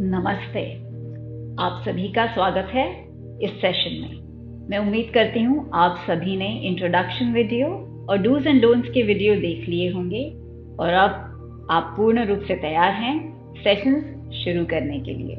नमस्ते। आप सभी का स्वागत है इस सेशन में। मैं उम्मीद करती हूँ आप सभी ने इंट्रोडक्शन वीडियो और डूज एंड डोंट्स के वीडियो देख लिए होंगे और अब आप पूर्ण रूप से तैयार हैं सेशंस शुरू करने के लिए।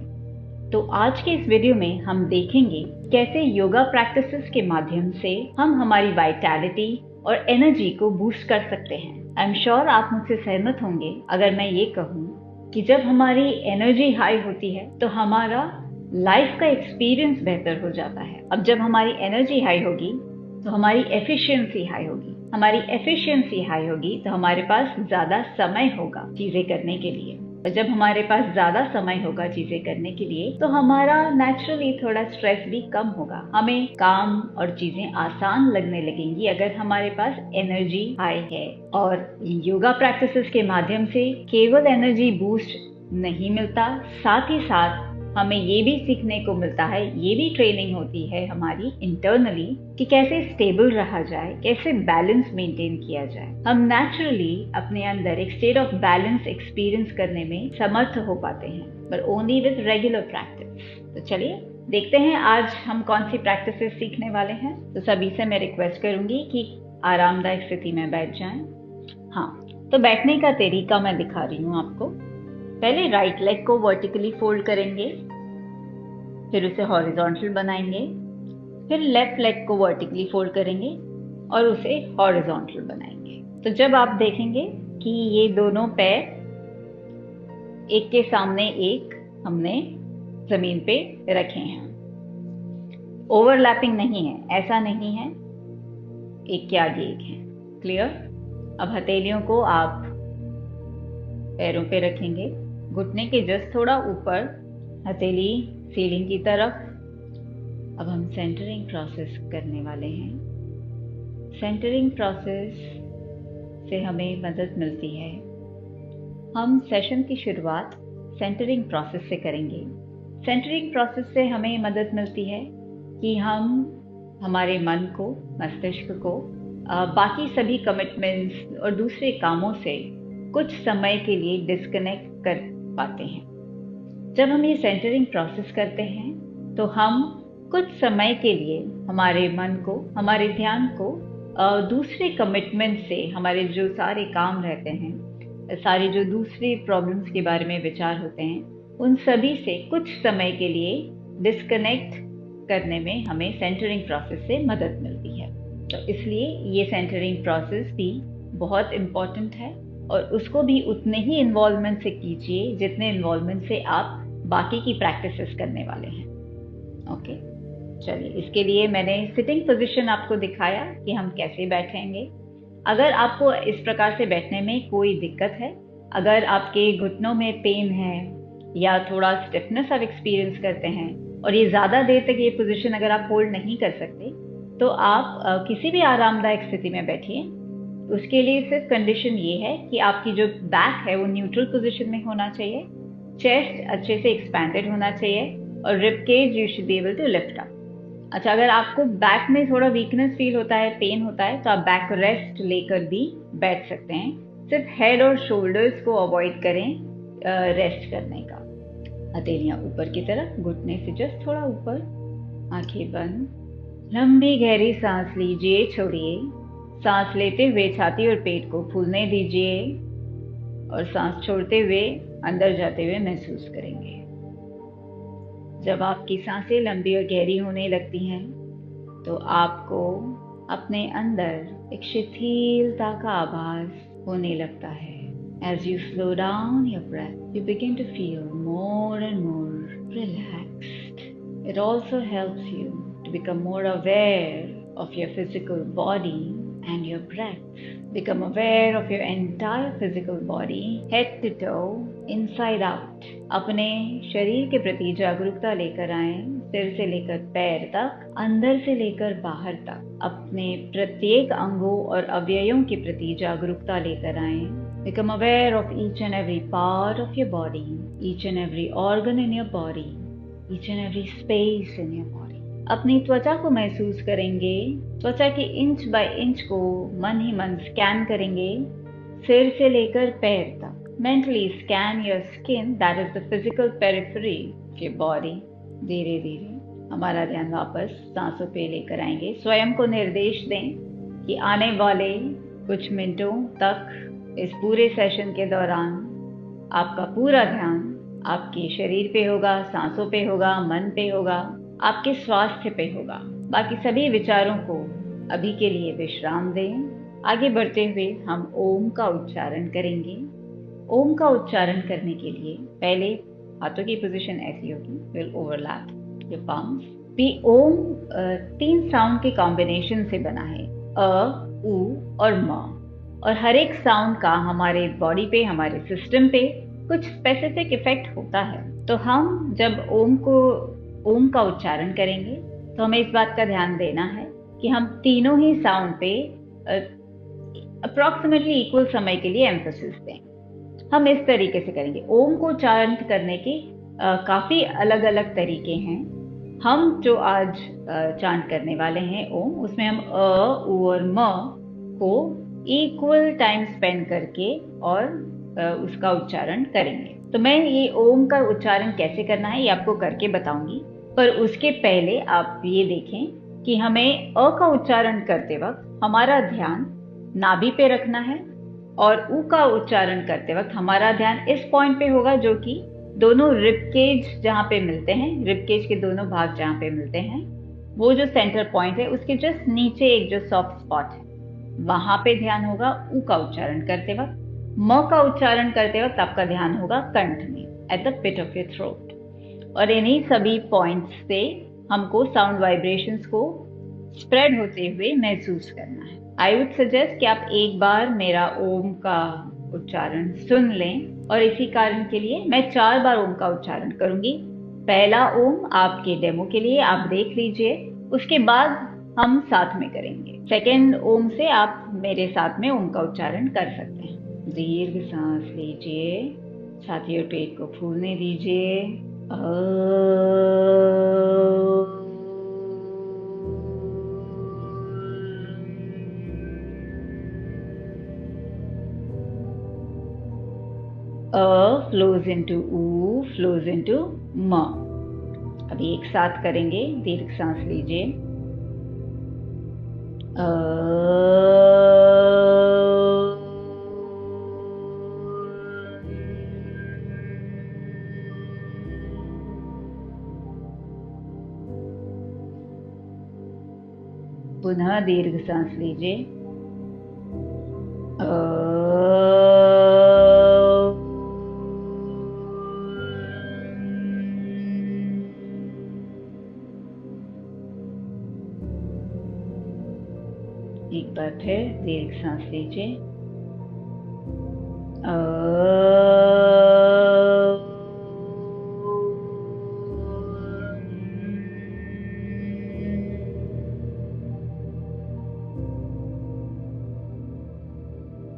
तो आज के इस वीडियो में हम देखेंगे कैसे योगा प्रैक्टिसेस के माध्यम से हम हमारी वाइटैलिटी और एनर्जी को बूस्ट कर सकते हैं। आई एम श्योर आप मुझसे सहमत होंगे अगर मैं ये कहूँ कि जब हमारी एनर्जी हाई होती है तो हमारा लाइफ का एक्सपीरियंस बेहतर हो जाता है। अब जब हमारी एनर्जी हाई होगी तो हमारी एफिशिएंसी हाई होगी। हमारी एफिशिएंसी हाई होगी तो हमारे पास ज़्यादा समय होगा चीज़ें करने के लिए। और जब हमारे पास ज़्यादा समय होगा चीज़ें करने के लिए तो हमारा नेचुरली थोड़ा स्ट्रेस भी कम होगा। हमें काम और चीज़ें आसान लगने लगेंगी अगर हमारे पास एनर्जी हाई है। और योगा प्रैक्टिसेस के माध्यम से केवल एनर्जी बूस्ट नहीं मिलता, साथ ही साथ हमें ये भी सीखने को मिलता है, ये भी ट्रेनिंग होती है हमारी इंटरनली कि कैसे स्टेबल रहा जाए, कैसे बैलेंस मेंटेन किया जाए। हम नेचुरली अपने अंदर एक स्टेट ऑफ बैलेंस एक्सपीरियंस करने में समर्थ हो पाते हैं, but only with regular practice. तो चलिए देखते हैं आज हम कौन सी प्रैक्टिसेस सीखने वाले हैं। तो सभी से मैं रिक्वेस्ट करूंगी कि आरामदायक स्थिति में बैठ जाएं। हाँ, तो बैठने का तरीका मैं दिखा रही हूँ आपको। पहले राइट लेग को वर्टिकली फोल्ड करेंगे, फिर उसे हॉरिजॉन्टल बनाएंगे, फिर लेफ्ट लेग को वर्टिकली फोल्ड करेंगे और उसे हॉरिजॉन्टल बनाएंगे। तो जब आप देखेंगे कि ये दोनों पैर एक के सामने एक हमने जमीन पे रखे हैं, ओवरलैपिंग नहीं है, ऐसा नहीं है एक के आगे एक है। क्लियर? अब हथेलियों को आप पैरों पे रखेंगे, घुटने के जस्ट थोड़ा ऊपर, हथेली सीलिंग की तरफ। अब हम सेंटरिंग प्रोसेस करने वाले हैं। सेंटरिंग प्रोसेस से हमें मदद मिलती है। हम सेशन की शुरुआत सेंटरिंग प्रोसेस से करेंगे। सेंटरिंग प्रोसेस से हमें मदद मिलती है कि हम हमारे मन को, मस्तिष्क को बाकी सभी कमिटमेंट्स और दूसरे कामों से कुछ समय के लिए डिस्कनेक्ट कर पाते हैं। जब हम ये सेंटरिंग प्रोसेस करते हैं तो हम कुछ समय के लिए हमारे मन को, हमारे ध्यान को दूसरे कमिटमेंट से, हमारे जो सारे काम रहते हैं, सारे जो दूसरी प्रॉब्लम्स के बारे में विचार होते हैं, उन सभी से कुछ समय के लिए डिस्कनेक्ट करने में हमें सेंटरिंग प्रोसेस से मदद मिलती है। तो इसलिए ये सेंटरिंग प्रोसेस भी बहुत इम्पॉर्टेंट है और उसको भी उतने ही इन्वॉल्वमेंट से कीजिए जितने इन्वॉल्वमेंट से आप बाकी की प्रैक्टिसेस करने वाले हैं। ओके, चलिए इसके लिए मैंने सिटिंग पोजीशन आपको दिखाया कि हम कैसे बैठेंगे। अगर आपको इस प्रकार से बैठने में कोई दिक्कत है, अगर आपके घुटनों में पेन है या थोड़ा स्टिफनेस आप एक्सपीरियंस करते हैं और ये ज़्यादा देर तक ये पोजीशन अगर आप होल्ड नहीं कर सकते तो आप किसी भी आरामदायक स्थिति में बैठिए। उसके लिए सिर्फ कंडीशन ये है कि आपकी जो बैक है वो न्यूट्रल पोजीशन में होना चाहिए, चेस्ट अच्छे से एक्सपैंडेड होना चाहिए और rib cage you should be able to lift up. अच्छा, अगर आपको बैक में थोड़ा वीकनेस फील होता है, पेन होता है, तो आप बैक रेस्ट लेकर भी बैठ सकते हैं। सिर्फ हेड और शोल्डर्स को अवॉइड करें रेस्ट करने का। हथेलियाँ ऊपर की तरफ, घुटने से जस्ट थोड़ा ऊपर, आंखें बंद। लंबी गहरी सांस लीजिए, छोड़िए। सांस लेते हुए छाती और पेट को फूलने दीजिए और सांस छोड़ते हुए अंदर जाते हुए महसूस करेंगे। जब आपकी सांसें लंबी और गहरी होने लगती हैं तो आपको अपने अंदर एक शिथिलता का आभास होने लगता है। As you slow down your breath, you begin to feel more and more relaxed. It also helps you to become more aware of your physical body and your breath. Become aware of your entire physical body, head to toe, inside out. अपने शरीर के प्रति जागरूकता लेकर आएं, सिर से लेकर पैर तक, अंदर से लेकर बाहर तक। अपने प्रत्येक अंगों और अवयवों के प्रति जागरूकता लेकर आएं। Become aware of each and every part of your body, each and every organ in your body, each and every space in your body. अपनी त्वचा को महसूस करेंगे, त्वचा के इंच बाय इंच को मन ही मन स्कैन करेंगे, सिर से लेकर पैर तक। Mentally scan your skin, that is the physical periphery of your body. धीरे धीरे हमारा ध्यान वापस सांसों पे लेकर आएंगे। स्वयं को निर्देश दें कि आने वाले कुछ मिनटों तक इस पूरे सेशन के दौरान आपका पूरा ध्यान आपके शरीर पे होगा, सांसों पे होगा, मन पे होगा, आपके स्वास्थ्य पे होगा। बाकी सभी विचारों को अभी के लिए विश्राम दें। आगे बढ़ते हुए हम ओम का उच्चारण करेंगे। ओम का उच्चारण करने के लिए पहले हाथों की पोजीशन ऐसी होगी, विल ओवरलैप योर पाम्स। भी ओम 3 साउंड के कॉम्बिनेशन से बना है, अ, उ और म, और हर एक साउंड का हमारे बॉडी पे, हमारे सिस्टम पे कुछ स्पेसिफिक इफेक्ट होता है। तो हम जब ओम का उच्चारण करेंगे तो हमें इस बात का ध्यान देना है कि हम तीनों ही साउंड पे अप्रॉक्सीमेटली इक्वल समय के लिए एम्फोसिस दें। हम इस तरीके से करेंगे। ओम को उच्चारण करने के काफी अलग अलग तरीके हैं। हम जो आज चांट करने वाले हैं ओम, उसमें हम अ, उ और म को इक्वल टाइम स्पेंड करके और उसका उच्चारण करेंगे। तो मैं ये ओम का उच्चारण कैसे करना है ये आपको करके बताऊंगी, पर उसके पहले आप ये देखें कि हमें अ का उच्चारण करते वक्त हमारा ध्यान नाभि पे रखना है और उ का उच्चारण करते वक्त हमारा ध्यान इस पॉइंट पे होगा जो कि दोनों रिब केज जहाँ पे मिलते हैं, रिब केज के दोनों भाग जहाँ पे मिलते हैं, वो जो सेंटर पॉइंट है उसके जस्ट नीचे एक जो सॉफ्ट स्पॉट है वहां पे ध्यान होगा उ का उच्चारण करते वक्त। म का उच्चारण करते वक्त आपका ध्यान होगा कंठ में, at the pit of your throat. और इन्हीं सभी पॉइंट्स से हमको साउंड वाइब्रेशंस को स्प्रेड होते हुए महसूस करना है। आई वुड सजेस्ट कि आप एक बार मेरा ओम का उच्चारण सुन लें, और इसी कारण के लिए मैं 4 बार ओम का उच्चारण करूंगी। पहला ओम आपके डेमो के लिए आप देख लीजिए, उसके बाद हम साथ में करेंगे। सेकेंड ओम से आप मेरे साथ में ओम का उच्चारण कर सकते हैं। दीर्घ सांस लीजिए, छाती और पेट को फूलने दीजिए। अ फ्लोज इनटू ऊ, फ्लोज इनटू म। अभी एक साथ करेंगे। दीर्घ सांस लीजिए, पुनः दीर्घ सांस लीजिए, एक बार फिर दीर्घ सांस लीजिए,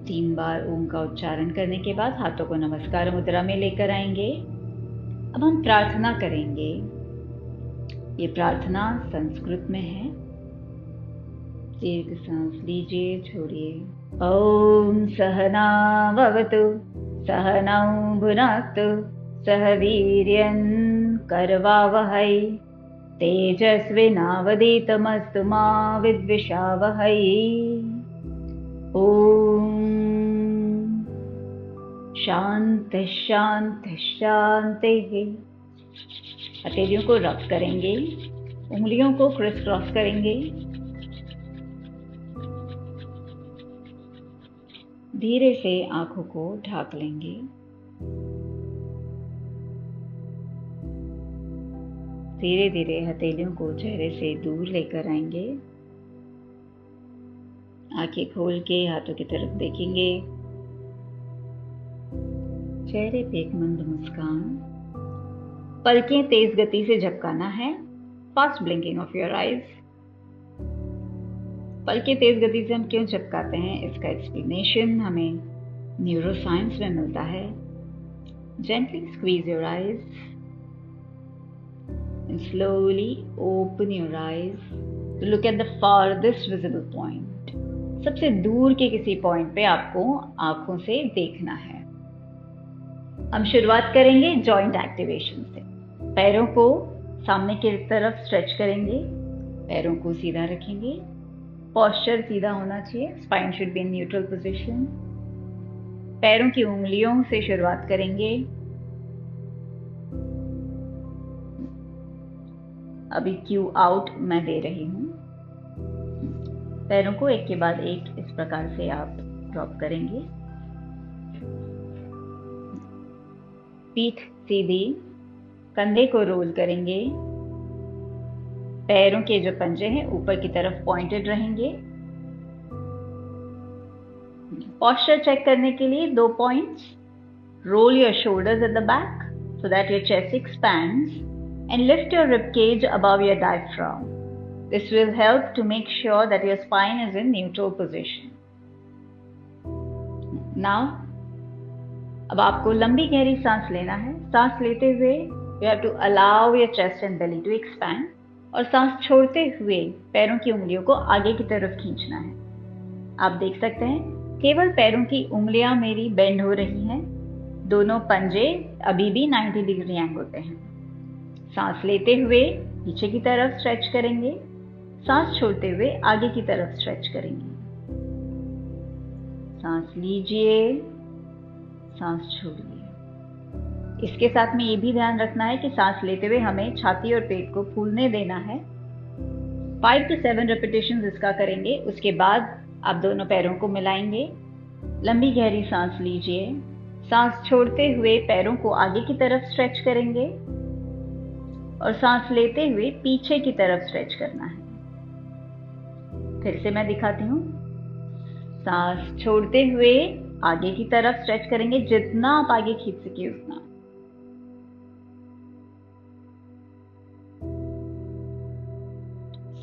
3 बार ओम का उच्चारण करने के बाद हाथों को नमस्कार मुद्रा में लेकर आएंगे। अब हम प्रार्थना करेंगे। ये प्रार्थना संस्कृत में है। दीर्घ सांस लीजिए, छोड़िए। ओम सहना भवतु, सहनौ भुनक्तु, सह वीर्यं करवावहै, तेजस्विनावधीतमस्तु मा विद्विषावहै। ओम शांति शांति शांति। हथेलियों को रब करेंगे, उंगलियों को क्रिस क्रॉस करेंगे। धीरे से आंखों को ढक लेंगे। धीरे धीरे हथेलियों को चेहरे से दूर लेकर आएंगे। आंखें खोल के हाथों की तरफ देखेंगे। चेहरे पे एक मंद मुस्कान। पलकें तेज गति से झपकाना है। Fast blinking of your eyes. पलकें तेज गति से हम क्यों झपकाते हैं, इसका एक्सप्लेनेशन हमें न्यूरोसाइंस में मिलता है। Gently squeeze your eyes and slowly open your eyes to look at the farthest visible point. सबसे दूर के किसी पॉइंट पे आपको आंखों से देखना है। हम शुरुआत करेंगे जॉइंट एक्टिवेशन से। पैरों को सामने की तरफ स्ट्रेच करेंगे, पैरों को सीधा रखेंगे, पोस्चर सीधा होना चाहिए, spine should be in neutral position. पैरों की उंगलियों से शुरुआत करेंगे। अभी क्यू आउट मैं दे रही हूं। पैरों को एक के बाद एक इस प्रकार से आप ड्रॉप करेंगे। पीठ सीधी, कंधे को रोल करेंगे, पैरों के जो पंजे हैं ऊपर की तरफ पॉइंटेड रहेंगे। पोस्चर चेक करने के लिए 2 points, roll your shoulders at the back so that your chest expands and lift your rib cage above your diaphragm. This will help to make sure that your spine is in neutral position. Now, अब आपको लंबी गहरी सांस लेना है। सांस लेते हुए you have to allow your chest and belly to expand, और सांस छोड़ते हुए पैरों की उंगलियों को आगे की तरफ खींचना है। आप देख सकते हैं केवल पैरों की उंगलियां मेरी बेंड हो रही हैं, दोनों पंजे अभी भी 90 डिग्री एंगल पे हैं। सांस लेते हुए पीछे की तरफ स्ट्रेच करेंगे, सांस छोड़ते हुए आगे की तरफ स्ट्रेच करेंगे। सांस लीजिए, सांस छोड़िए। इसके साथ में ये भी ध्यान रखना है कि सांस लेते हुए हमें छाती और पेट को फूलने देना है। 5 to 7 रेपिटेशंस इसका करेंगे। उसके बाद आप दोनों पैरों को मिलाएंगे, लंबी गहरी सांस लीजिए, सांस छोड़ते हुए पैरों को आगे की तरफ स्ट्रेच करेंगे और सांस लेते हुए पीछे की तरफ स्ट्रेच करना है। फिर से मैं दिखाती हूँ। सांस छोड़ते हुए आगे की तरफ स्ट्रेच करेंगे, जितना आप आगे खींच सके उतना।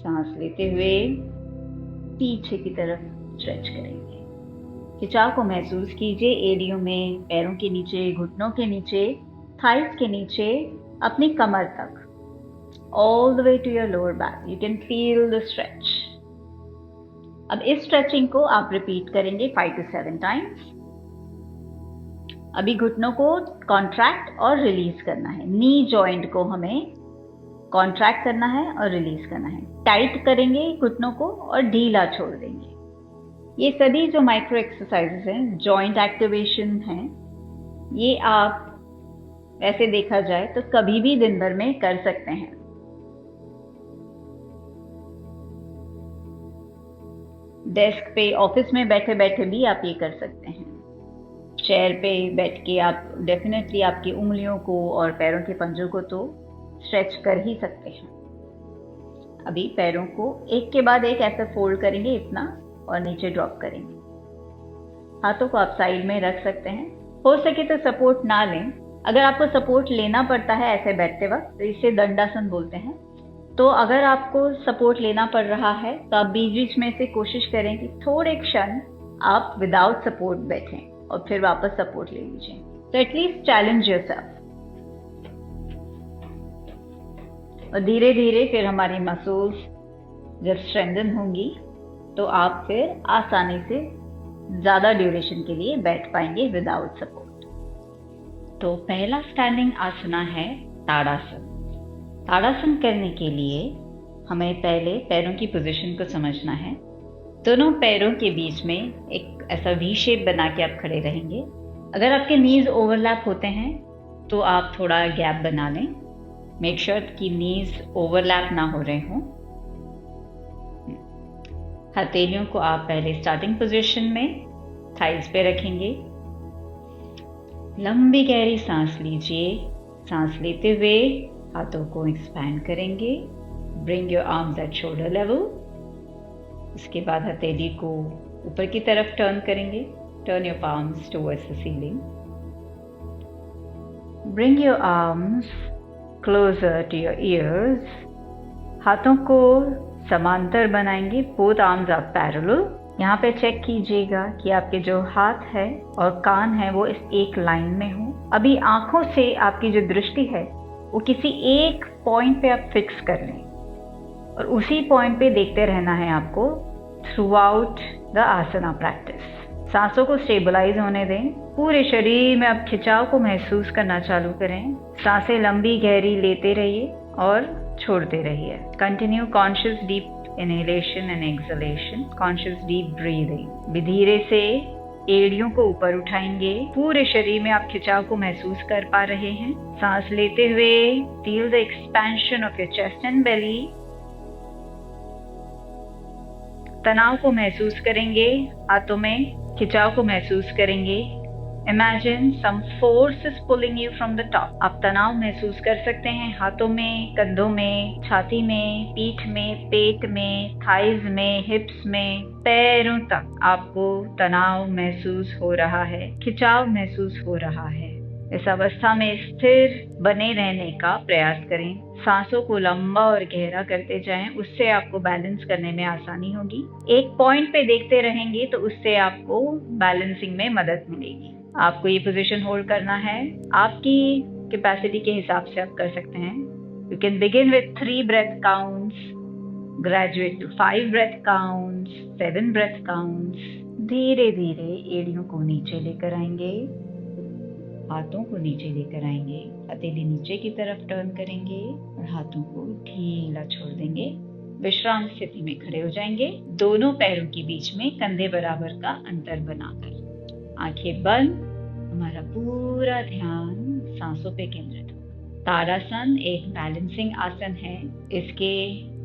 सांस लेते हुए पीछे की तरफ स्ट्रेच करेंगे। खिंचाव को महसूस कीजिए एड़ियों में, पैरों के नीचे, घुटनों के नीचे, थाइस के नीचे, अपनी कमर तक, all the way to your lower back. You can feel the stretch. अब इस स्ट्रेचिंग को आप रिपीट करेंगे 5 to 7 टाइम्स। अभी घुटनों को कॉन्ट्रैक्ट और रिलीज करना है। नी जॉइंट को हमें कॉन्ट्रैक्ट करना है और रिलीज करना है। टाइट करेंगे घुटनों को और ढीला छोड़ देंगे। ये सभी जो माइक्रो एक्सरसाइजेस हैं, जॉइंट एक्टिवेशन हैं, ये आप वैसे देखा जाए तो कभी भी दिन भर में कर सकते हैं। डेस्क पे, ऑफिस में बैठे बैठे भी आप ये कर सकते हैं। चेयर पे बैठ के आप डेफिनेटली आपकी उंगलियों को और पैरों के पंजों को तो स्ट्रेच कर ही सकते हैं। अभी पैरों को एक के बाद एक ऐसे फोल्ड करेंगे इतना और नीचे ड्रॉप करेंगे। हाथों को आप साइड में रख सकते हैं। हो सके तो सपोर्ट ना लें। अगर आपको सपोर्ट लेना पड़ता है ऐसे बैठते वक्त तो इसे दंडासन बोलते हैं। तो अगर आपको सपोर्ट लेना पड़ रहा है तो आप बीच बीच में से कोशिश करें कि थोड़े क्षण आप विदाउट सपोर्ट बैठें और फिर वापस सपोर्ट ले लीजिए। तो एटलीस्ट चैलेंज योरसेल्फ। और धीरे धीरे फिर हमारी मसल्स जब स्ट्रेंथन होंगी तो आप फिर आसानी से ज़्यादा ड्यूरेशन के लिए बैठ पाएंगे विदाउट सपोर्ट। तो पहला स्टैंडिंग आसना है ताड़ासन। ताड़ासन करने के लिए हमें पहले पैरों की पोजीशन को समझना है। दोनों पैरों के बीच में एक ऐसा वी शेप बना के आप खड़े रहेंगे। अगर आपके नीज ओवरलैप होते हैं तो आप थोड़ा गैप बना लें। मेक श्योर कि नीज ओवरलैप ना हो रहे हों। हथेलियों को आप पहले स्टार्टिंग पोजीशन में थाइस पे रखेंगे। लंबी गहरी सांस लीजिए। सांस लेते हुए हाथों को एक्सपैंड करेंगे। Bring your arms at shoulder level. उसके बाद हथेली को ऊपर की तरफ टर्न करेंगे। Turn your palms towards the ceiling. Bring your arms closer to your ears. हाथों को समांतर बनाएंगे। Both arms are parallel. यहाँ पे चेक कीजिएगा कि आपके जो हाथ है और कान है वो इस एक लाइन में हो। अभी आंखों से आपकी जो दृष्टि है वो किसी एक पॉइंट पे आप फिक्स कर लें और उसी पॉइंट पे देखते रहना है आपको throughout the asana practice. सांसों को स्टेबलाइज होने दें। पूरे शरीर में अब खिंचाव को महसूस करना चालू करें। सांसें लंबी गहरी लेते रहिए और छोड़ते रहिए। Continue conscious deep inhalation and exhalation, conscious deep breathing. धीरे से एड़ियों को ऊपर उठाएंगे। पूरे शरीर में आप खिंचाव को महसूस कर पा रहे हैं। सांस लेते हुए feel the expansion of your chest and belly. तनाव को महसूस करेंगे, हाथों में खिंचाव को महसूस करेंगे। Imagine some force is pulling you from the top. आप तनाव महसूस कर सकते हैं हाथों में, कंधों में, छाती में, पीठ में, पेट में, थाइज में, हिप्स में, पैरों तक आपको तनाव महसूस हो रहा है, खिंचाव महसूस हो रहा है। इस अवस्था में स्थिर बने रहने का प्रयास करें। सांसों को लंबा और गहरा करते जाएं, उससे आपको बैलेंस करने में आसानी होगी। एक पॉइंट पे देखते रहेंगे तो उससे आपको बैलेंसिंग में मदद मिलेगी। आपको ये पोजीशन होल्ड करना है। आपकी कैपेसिटी के हिसाब से आप कर सकते हैं। You can begin with 3 breath counts, graduate to 5 breath counts, 7 breath counts. धीरे धीरे एड़ियों को नीचे लेकर आएंगे, हाथों को नीचे लेकर आएंगे, हथेली नीचे की तरफ टर्न करेंगे और हाथों को ढीला छोड़ देंगे। विश्राम स्थिति में खड़े हो जाएंगे, दोनों पैरों के बीच में कंधे बराबर का अंतर बनाकर। आंखें बंद, हमारा पूरा ध्यान सांसों पे केंद्रित हो। ताड़ासन एक बैलेंसिंग आसन है। इसके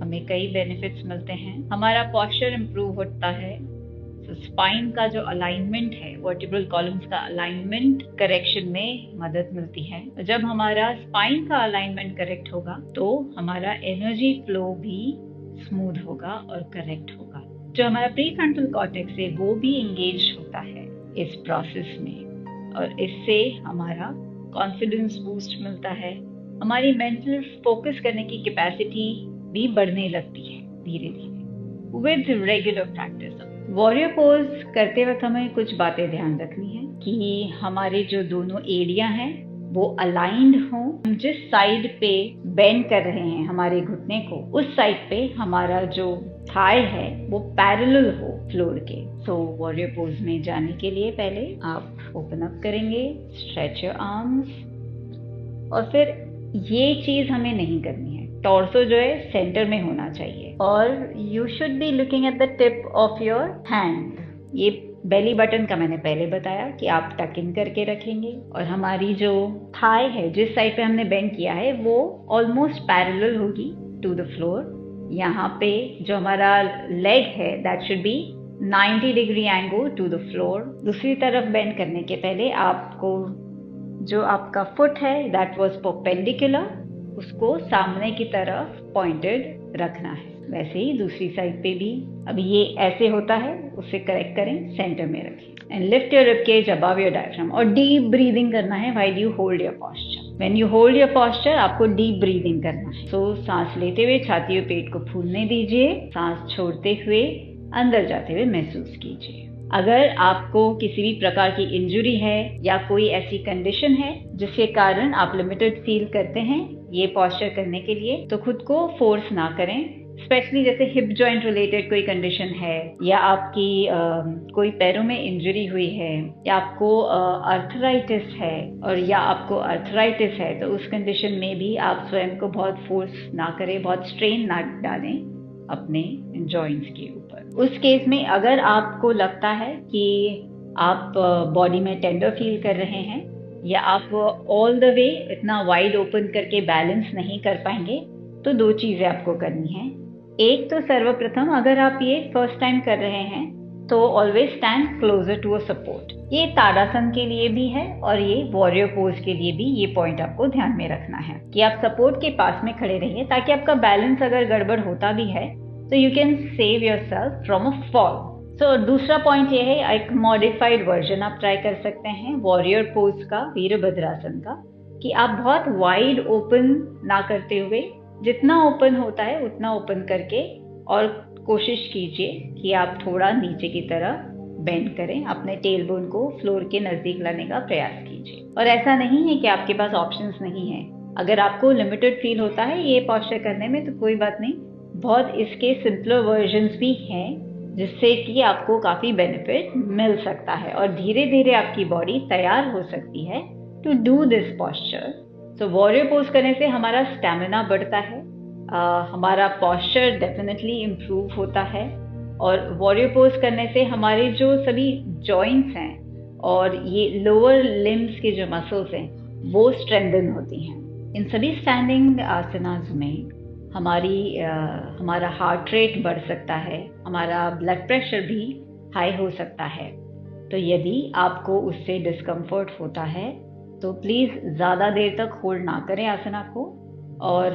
हमें कई बेनिफिट्स मिलते हैं। हमारा पोस्चर इंप्रूव होता है। स्पाइन का जो अलाइनमेंट है, वर्टिब्रल कॉलम्स का अलाइनमेंट करेक्शन में मदद मिलती है। जब हमारा स्पाइन का अलाइनमेंट करेक्ट होगा तो हमारा एनर्जी फ्लो भी स्मूथ होगा और करेक्ट होगा। जो हमारा प्री फ्रंटल कॉर्टेक्स है वो भी एंगेज होता है इस प्रोसेस में और इससे हमारा कॉन्फिडेंस बूस्ट मिलता है। हमारी मेंटल फोकस करने की कैपेसिटी भी बढ़ने लगती है धीरे धीरे with regular practice. Warrior pose करते वक्त हमें कुछ बातें ध्यान रखनी है कि हमारे जो दोनों एड़ियां हैं वो अलाइंड हों। हम जिस साइड पे बेंड कर रहे हैं हमारे घुटने को, उस साइड पे हमारा जो थाई है वो पैरेलल हो फ्लोर के। सो वॉरियर पोज में जाने के लिए पहले आप ओपन अप करेंगे, स्ट्रेच योर आर्म्स, और फिर ये चीज हमें नहीं करनी है। टॉर्सो जो है सेंटर में होना चाहिए और you should be looking at the tip of your hand. ये बेली बटन का मैंने पहले बताया कि आप टक इन करके रखेंगे और हमारी जो थाई है, जिस साइड पे हमने बेंड किया है, वो ऑलमोस्ट पैरेलल होगी टू द फ्लोर। यहाँ पे जो हमारा लेग है that should be 90 degree angle to the floor. दूसरी तरफ बेंड करने के पहले आपको जो आपका फुट है दैट वाज परपेंडिकुलर, उसको सामने की तरफ पॉइंटेड रखना है। वैसे ही दूसरी साइड पे भी अब ये ऐसे होता है, उसे करेक्ट करें, सेंटर में रखें and lift your rib cage above your diaphragm. और डीप ब्रीदिंग करना है while you hold your posture. When you hold your posture आपको डीप ब्रीदिंग करना है। सो सांस लेते हुए छाती और पेट को फूलने दीजिए, सांस छोड़ते हुए अंदर जाते हुए महसूस कीजिए। अगर आपको किसी भी प्रकार की इंजरी है या कोई ऐसी कंडीशन है जिसके कारण आप लिमिटेड फील करते हैं ये पोस्चर करने के लिए, तो खुद को फोर्स ना करें। स्पेशली जैसे हिप जॉइंट रिलेटेड कोई कंडीशन है या आपकी कोई पैरों में इंजरी हुई है या आपको अर्थराइटिस है तो उस कंडीशन में भी आप स्वयं को बहुत फोर्स ना करें, बहुत स्ट्रेन ना डालें अपने जॉइंट्स के ऊपर। उस केस में अगर आपको लगता है कि आप बॉडी में टेंडर फील कर रहे हैं या आप ऑल द वे इतना वाइड ओपन करके बैलेंस नहीं कर पाएंगे, तो 2 चीजें आपको करनी है। एक तो सर्वप्रथम अगर आप ये फर्स्ट टाइम कर रहे हैं तो always stand closer to a support. ये ताड़ासन के लिए भी है और ये वॉरियर पोज के लिए भी ये पॉइंट आपको ध्यान में रखना है कि आप सपोर्ट के पास में खड़े रहिए ताकि आपका बैलेंस अगर गड़बड़ होता भी है तो you can save yourself from a fall. So दूसरा पॉइंट ये है, एक मॉडिफाइड वर्जन आप ट्राई कर सकते हैं वॉरियर पोज का, वीरभद्रासन का, कि आप बहुत वाइड ओपन ना करते हुए जितना ओपन होता है उतना ओपन करके और कोशिश कीजिए कि आप थोड़ा नीचे की तरफ बेंड करें, अपने टेल बोन को फ्लोर के नजदीक लाने का प्रयास कीजिए। और ऐसा नहीं है कि आपके पास ऑप्शंस नहीं है। अगर आपको लिमिटेड फील होता है ये पोस्चर करने में तो कोई बात नहीं, बहुत इसके सिंपलर वर्जन्स भी हैं जिससे कि आपको काफ़ी बेनिफिट मिल सकता है और धीरे धीरे आपकी बॉडी तैयार हो सकती है टू डू दिस पॉस्चर। तो वॉरियर पोज करने से हमारा स्टैमिना बढ़ता है, हमारा पॉस्चर डेफिनेटली इम्प्रूव होता है और वॉरियर पोज करने से हमारे जो सभी जॉइंट्स हैं और ये लोअर लिम्स के जो मसल्स हैं वो स्ट्रेंथन होती हैं। इन सभी स्टैंडिंग आसनास में हमारा हार्ट रेट बढ़ सकता है, हमारा ब्लड प्रेशर भी हाई हो सकता है। तो यदि आपको उससे डिस्कम्फर्ट होता है तो प्लीज़ ज़्यादा देर तक होल्ड ना करें आसना को, और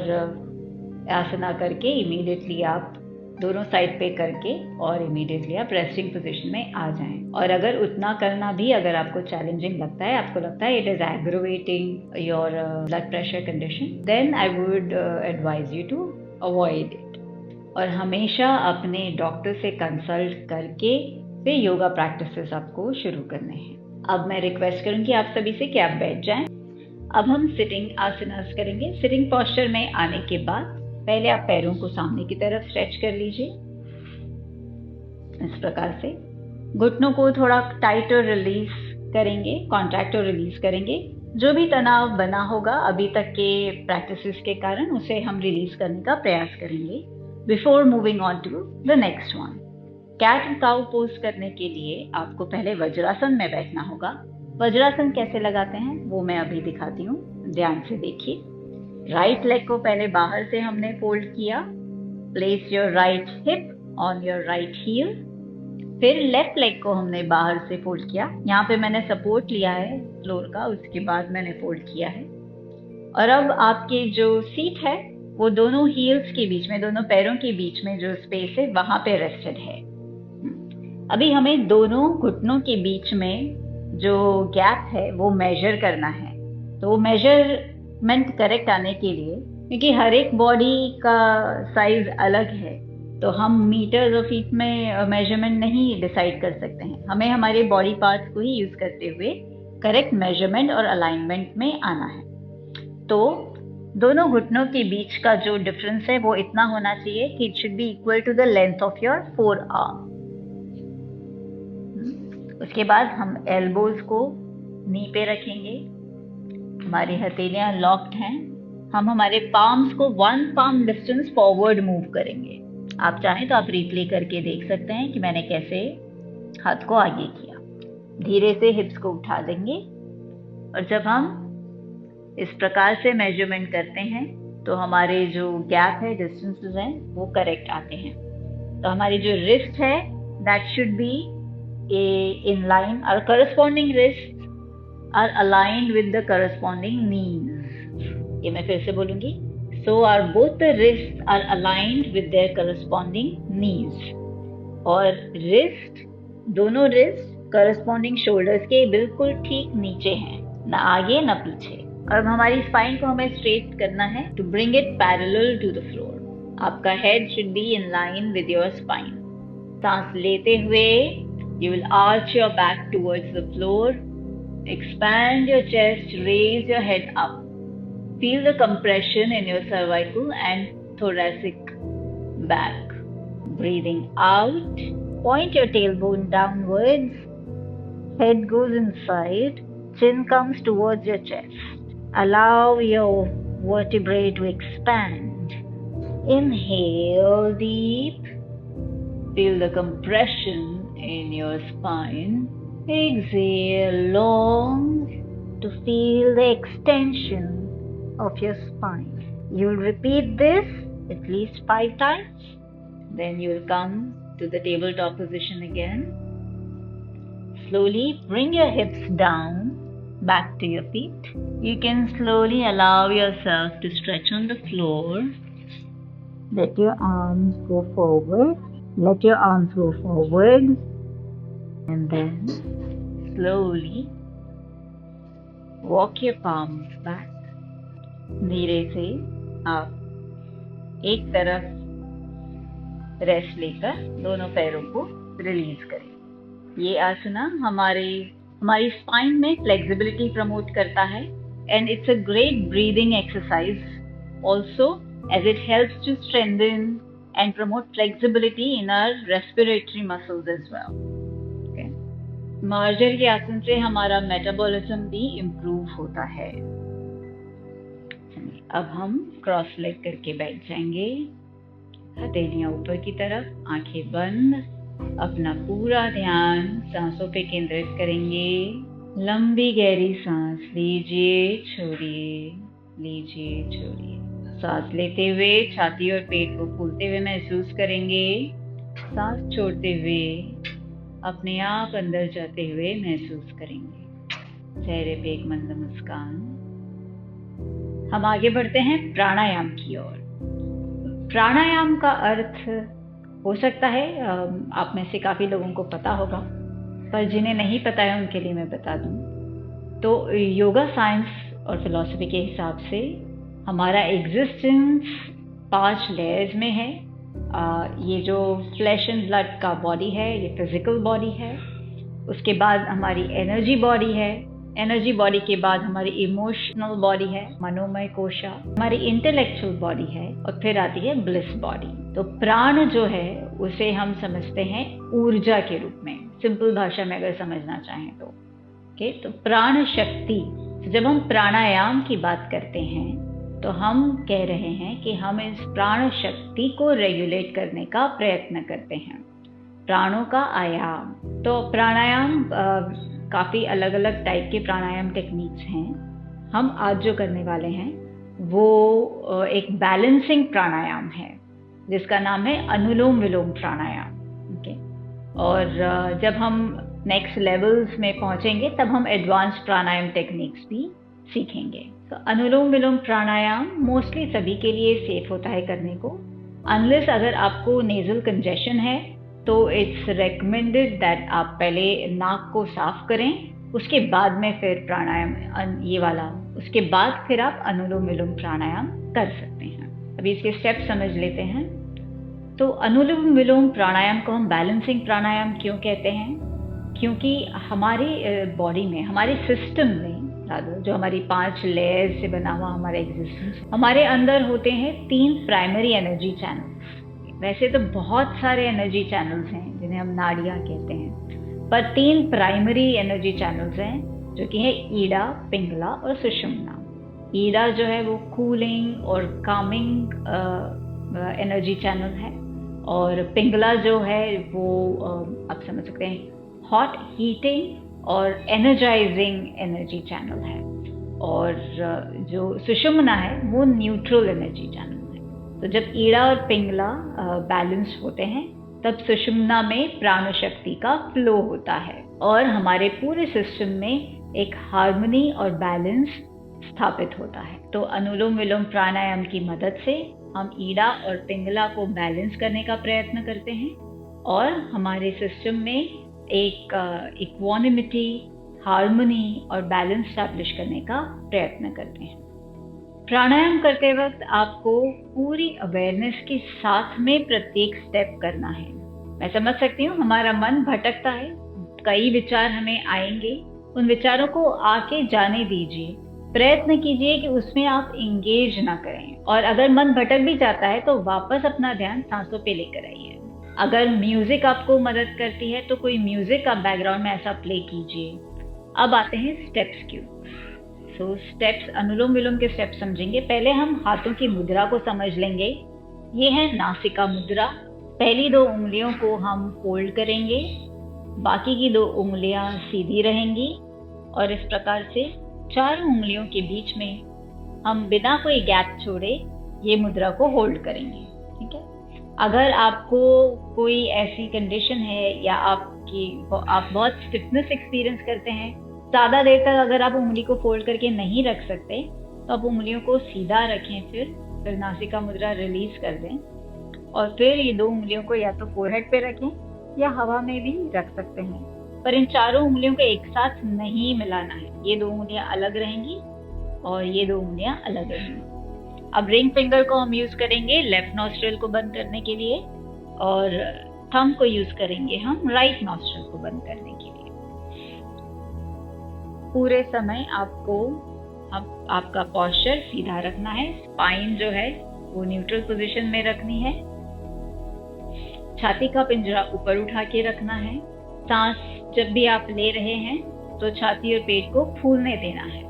आसना करके इमीडिएटली आप दोनों साइड पे करके और इमीडिएटली आप रेस्टिंग पोजीशन में आ जाएं। और अगर उतना करना भी अगर आपको चैलेंजिंग लगता है, आपको लगता है it is aggravating your blood pressure condition, then I would advise you to avoid it. और हमेशा अपने डॉक्टर से कंसल्ट करके फिर योगा प्रैक्टिसेस आपको शुरू करने हैं। अब मैं रिक्वेस्ट करूँगी आप सभी से कि आप बैठ जाएं। अब हम सिटिंग आसनास करेंगे। सिटिंग पोस्चर में आने के बाद पहले आप पैरों को सामने की तरफ स्ट्रेच कर लीजिए इस प्रकार से। घुटनों को थोड़ा टाइट और रिलीज करेंगे, कॉन्ट्रैक्ट और रिलीज करेंगे। जो भी तनाव बना होगा अभी तक के प्रैक्टिसेस के कारण उसे हम रिलीज करने का प्रयास करेंगे before moving on to the next one. Cat and cow pose करने के लिए आपको पहले वज्रासन में बैठना होगा। वज्रासन कैसे लगाते हैं वो मैं अभी दिखाती हूँ, ध्यान से देखिए। राइट लेग को पहले बाहर से हमने फोल्ड किया। Place your right hip on your right heel. फिर लेफ्ट लेग को हमने बाहर से फोल्ड किया। यहाँ पे मैंने सपोर्ट लिया है फ्लोर का, उसके बाद मैंने फोल्ड किया है। और अब आपके जो सीट है वो दोनों हील्स के बीच में, दोनों पैरों के बीच में जो स्पेस है वहां पे रेस्टेड है। अभी हमें दोनों घुटनों के बीच में जो गैप है वो मेजर करना है। तो वो मेजरमेंट करेक्ट आने के लिए, क्योंकि हर एक बॉडी का साइज अलग है, तो हम मीटर्स और फीट में मेजरमेंट नहीं डिसाइड कर सकते हैं। हमें हमारे बॉडी पार्ट्स को ही यूज करते हुए करेक्ट मेजरमेंट और अलाइनमेंट में आना है। तो दोनों घुटनों के बीच का जो डिफरेंस है वो इतना होना चाहिए कि it should be equal to the length of your forearm. उसके बाद हम एल्बोज को नी पे रखेंगे। हमारी हथेलियां लॉक्ड हैं। हम हमारे पाम्स को 1 पाम डिस्टेंस फॉरवर्ड मूव करेंगे। आप चाहें तो आप रिप्ले करके देख सकते हैं कि मैंने कैसे हाथ को आगे किया। धीरे से हिप्स को उठा देंगे और जब हम इस प्रकार से मेजरमेंट करते हैं तो हमारे जो गैप है, डिस्टेंसेस हैं, वो करेक्ट आते हैं। तो हमारी जो रिस्ट है that should B in line, our corresponding wrists are aligned with the corresponding knees. ये मैं फिर से बोलूंगी। So our both the wrists are aligned with their corresponding knees. और wrist, दोनों wrist corresponding shoulders के बिल्कुल ठीक नीचे हैं, ना आगे ना पीछे। और हमारी स्पाइन को हमें स्ट्रेट करना है to bring it parallel to the floor. आपका head should be in line with your spine. सांस लेते हुए you will arch your back towards the floor, expand your chest, raise your head up. Feel the compression in your cervical and thoracic back. Breathing out, point your tailbone downwards, head goes inside, chin comes towards your chest. Allow your vertebrae to expand. Inhale deep, feel the compression in your spine. Exhale long to feel the extension of your spine. You'll repeat this at least 5 times. Then you'll come to the tabletop position again. Slowly bring your hips down, back to your feet. You can slowly allow yourself to stretch on the floor. Let your arms go forward. Let your arms go forward. And then slowly walk your palms back. धीरे से आप एक तरफ rest लेकर दोनों पैरों को release करें। ये आसना हमारी स्पाइन में फ्लेक्सिबिलिटी प्रमोट करता है and it's a great breathing exercise also, as it helps to strengthen and promote flexibility in our respiratory muscles as well. Okay. Merger के आसन से हमारा मेटाबॉलिज्म भी इम्प्रूव होता है। अब हम क्रॉस लेग करके बैठ जाएंगे, हथेलियां ऊपर की तरफ, आंखें बंद, अपना पूरा ध्यान सांसों पे केंद्रित करेंगे। लंबी गहरी सांस लीजिए, छोड़िए, लीजिए, छोड़िए। सांस लेते हुए छाती और पेट को फूलते हुए महसूस करेंगे। सांस छोड़ते हुए अपने आप अंदर जाते हुए महसूस करेंगे। चेहरे पे एक मंद मुस्कान। हम आगे बढ़ते हैं प्राणायाम की ओर। प्राणायाम का अर्थ हो सकता है आप में से काफी लोगों को पता होगा, पर जिन्हें नहीं पता है उनके लिए मैं बता दूं। तो योगा साइंस और फिलॉसफी के हिसाब से हमारा एग्जिस्टेंस 5 लेयर्स में है। ये जो फ्लैश एंड ब्लड का बॉडी है, ये फिजिकल बॉडी है। उसके बाद हमारी एनर्जी बॉडी है। एनर्जी बॉडी के बाद हमारी इमोशनल बॉडी है, मनोमय कोशा। हमारी इंटेलेक्चुअल बॉडी है, और फिर आती है ब्लिस बॉडी। तो प्राण जो है उसे हम समझते हैं ऊर्जा के रूप में, सिंपल भाषा में अगर समझना चाहें तो। ओके, तो प्राण शक्ति। जब हम प्राणायाम की बात करते हैं तो हम कह रहे हैं कि हम इस प्राण शक्ति को रेगुलेट करने का प्रयत्न करते हैं, प्राणों का आयाम। तो प्राणायाम काफ़ी अलग अलग टाइप के प्राणायाम टेक्निक्स हैं। हम आज जो करने वाले हैं वो एक बैलेंसिंग प्राणायाम है जिसका नाम है अनुलोम विलोम प्राणायाम। ओके, और जब हम नेक्स्ट लेवल्स में पहुंचेंगे तब हम एडवांस प्राणायाम टेक्निक्स भी सीखेंगे। तो अनुलोम विलोम प्राणायाम मोस्टली सभी के लिए सेफ होता है करने को, अनलेस अगर आपको नेजल कंजेशन है तो इट्स रेकमेंडेड दैट आप पहले नाक को साफ करें, उसके बाद में फिर प्राणायाम ये वाला, उसके बाद फिर आप अनुलोम विलोम प्राणायाम कर सकते हैं। अभी इसके स्टेप समझ लेते हैं। तो अनुलोम विलोम प्राणायाम को हम बैलेंसिंग प्राणायाम क्यों कहते हैं? क्योंकि हमारी बॉडी में, हमारे सिस्टम में, जो हमारी 5 लेयर्स से बना हुआ हमारा एग्जिस्टेंस, हमारे अंदर होते हैं 3 प्राइमरी एनर्जी चैनल्स। वैसे तो बहुत सारे एनर्जी चैनल्स हैं जिन्हें हम नाड़ियाँ कहते हैं, पर 3 प्राइमरी एनर्जी चैनल्स हैं जो कि है ईड़ा, पिंगला और सुषुम्ना। ईड़ा जो है वो कूलिंग और कामिंग एनर्जी चैनल है, और पिंगला जो है वो आप समझ सकते हैं हॉट, हीटिंग और एनर्जाइजिंग एनर्जी चैनल है, और जो सुषुम्ना है वो न्यूट्रल एनर्जी चैनल है। तो जब ईड़ा और पिंगला बैलेंस होते हैं तब सुषुम्ना में प्राण शक्ति का फ्लो होता है और हमारे पूरे सिस्टम में एक हार्मनी और बैलेंस स्थापित होता है। तो अनुलोम विलोम प्राणायाम की मदद से हम ईड़ा और पिंगला को बैलेंस करने का प्रयत्न करते हैं और हमारे सिस्टम में एक इक्वानिमिटी, हार्मनी और बैलेंस स्टैब्लिश करने का प्रयत्न करते हैं। प्राणायाम करते वक्त आपको पूरी अवेयरनेस के साथ में प्रत्येक स्टेप करना है। मैं समझ सकती हूँ हमारा मन भटकता है, कई विचार हमें आएंगे, उन विचारों को आके जाने दीजिए, प्रयत्न कीजिए कि उसमें आप इंगेज ना करें, और अगर मन भटक भी जाता है तो वापस अपना ध्यान सांसों पे लेकर आइए। अगर म्यूजिक आपको मदद करती है तो कोई म्यूजिक आप बैकग्राउंड में ऐसा प्ले कीजिए। अब आते हैं स्टेप्स की। सो स्टेप्स, अनुलोम विलोम के स्टेप्स समझेंगे। पहले हम हाथों की मुद्रा को समझ लेंगे। ये है नासिका मुद्रा। पहली 2 उंगलियों को हम फोल्ड करेंगे, बाकी की 2 उंगलियां सीधी रहेंगी और इस प्रकार से 4 उंगलियों के बीच में हम बिना कोई गैप छोड़े ये मुद्रा को होल्ड करेंगे। ठीक है। अगर आपको कोई ऐसी कंडीशन है या आप बहुत स्टिफनेस एक्सपीरियंस करते हैं, ज़्यादा देर तक अगर आप उंगली को फोल्ड करके नहीं रख सकते तो आप उंगलियों को सीधा रखें, फिर नासिका मुद्रा रिलीज कर दें और फिर ये 2 उंगलियों को या तो फोरहेड पे रखें या हवा में भी रख सकते हैं, पर इन चारों उंगलियों को एक साथ नहीं मिलाना है। ये 2 उंगलियां अलग रहेंगी और ये 2 उंगलियां अलग रहेंगी। अब रिंग फिंगर को हम यूज करेंगे लेफ्ट नॉस्ट्रिल को बंद करने के लिए और थंब को यूज करेंगे हम राइट नॉस्ट्रिल को बंद करने के लिए। पूरे समय आपको आपका पोस्चर सीधा रखना है, स्पाइन जो है वो न्यूट्रल पोजीशन में रखनी है छाती का पिंजरा ऊपर उठा के रखना है। सांस जब भी आप ले रहे हैं तो छाती और पेट को फूलने देना है।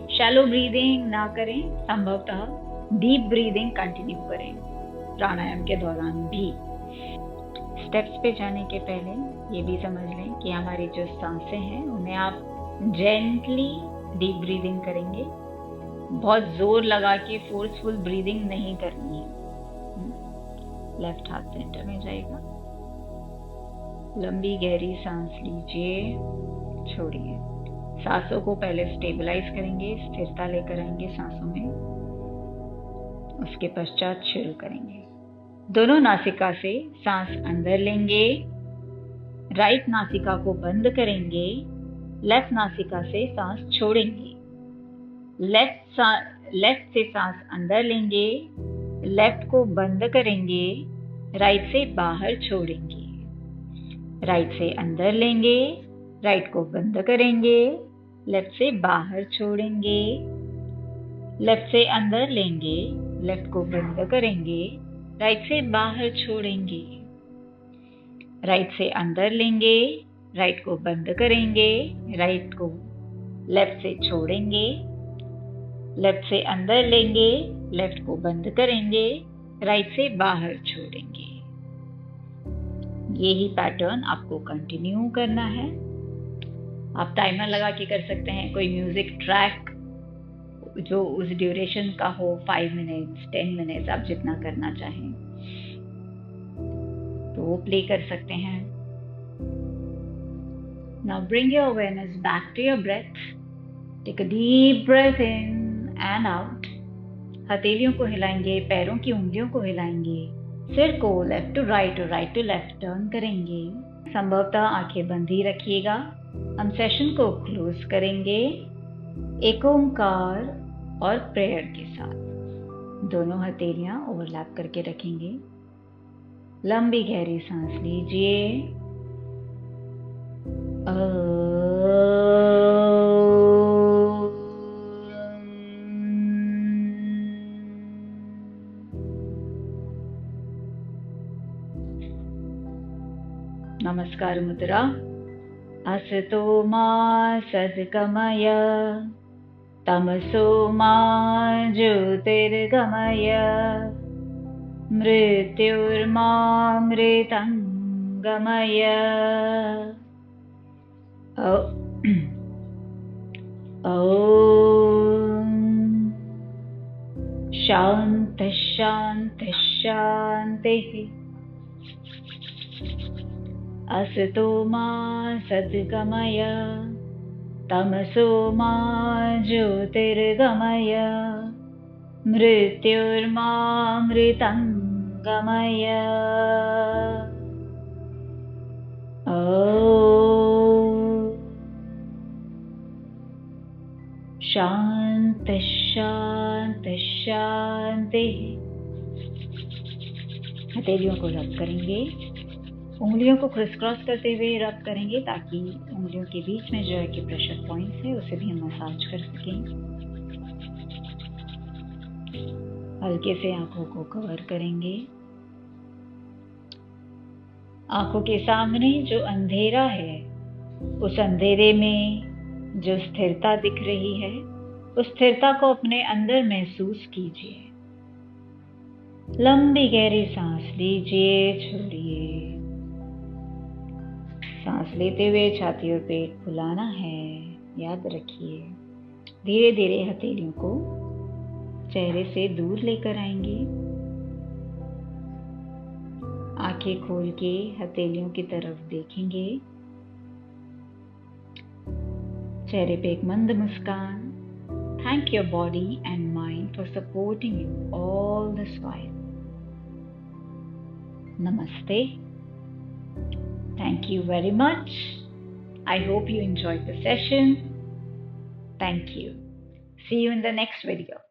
शैलो ब्रीदिंग ना करें, संभवतः डीप ब्रीदिंग कंटिन्यू करें प्राणायाम के दौरान भी। स्टेप्स पे जाने के पहले ये भी समझ लें कि हमारी जो सांसें हैं उन्हें आप जेंटली डीप ब्रीदिंग करेंगे, बहुत जोर लगा के फोर्सफुल ब्रीदिंग नहीं करनी है। लेफ्ट हाथ सेंटर में जाएगा, लंबी गहरी सांस लीजिए, छोड़िए। सांसों को पहले स्टेबलाइज करेंगे, स्थिरता लेकर आएंगे सांसों में, उसके पश्चात शुरू करेंगे। दोनों नासिका से सांस अंदर लेंगे, राइट नासिका को बंद करेंगे, लेफ्ट नासिका से सांस छोड़ेंगे। लेफ्ट से सांस अंदर लेंगे, लेफ्ट को बंद करेंगे, राइट से बाहर छोड़ेंगे। राइट से अंदर लेंगे, राइट को बंद करेंगे, लेफ्ट से बाहर छोड़ेंगे। लेफ्ट से अंदर लेंगे, लेफ्ट को बंद करेंगे, राइट से बाहर छोड़ेंगे। राइट से अंदर लेंगे, राइट को बंद करेंगे, राइट को लेफ्ट से छोड़ेंगे। लेफ्ट से अंदर लेंगे, लेफ्ट को बंद करेंगे, राइट से बाहर छोड़ेंगे। यही पैटर्न आपको कंटिन्यू करना है। आप टाइमर लगा के कर सकते हैं, कोई म्यूजिक ट्रैक जो उस ड्यूरेशन का हो, 5 मिनट्स 10 मिनट्स, आप जितना करना चाहें तो वो प्ले कर सकते हैं। Now bring your awareness back to your breath. Take a deep breath in and out. हथेलियों को हिलाएंगे, पैरों की उंगलियों को हिलाएंगे, सिर को लेफ्ट टू राइट और राइट टू लेफ्ट टर्न करेंगे। संभवतः आंखें बंद ही रखिएगा। हम सेशन को क्लोज करेंगे एक ओंकार और प्रेयर के साथ। दोनों हथेलियां ओवरलैप करके रखेंगे। लंबी गहरी सांस लीजिए। नमस्कार मुद्रा। असतो मा सद्गमय, तमसो मा ज्योतिर्गमय, मृत्युर्मामृतंगमय। ओम शांति शांति शांति। असतो मा सद्गमय, तमसो मा ज्योतिर्गमय, मृत्युर्मामृतंगमय। शांति शांति शांति। हथेलियों को रब करेंगे, उंगलियों को क्रिस क्रॉस करते हुए रब करेंगे ताकि उंगलियों के बीच में जो है कि प्रेशर पॉइंट्स है उसे भी हम मसाज कर सकें। हल्के से आंखों को कवर करेंगे। आंखों के सामने जो अंधेरा है, उस अंधेरे में जो स्थिरता दिख रही है, उस स्थिरता को अपने अंदर महसूस कीजिए। लंबी गहरी सांस लीजिए, छोड़िए। सांस लेते हुए छाती और पेट फुलाना है, याद रखिए। धीरे धीरे हथेलियों को चेहरे से दूर लेकर आएंगे। आंखें खोल के हथेलियों की तरफ देखेंगे। चेहरे पे एक मंद मुस्कान। Thank your body and mind for supporting you all this while. Namaste. Thank you very much. I hope you enjoyed the session. Thank you. See you in the next video.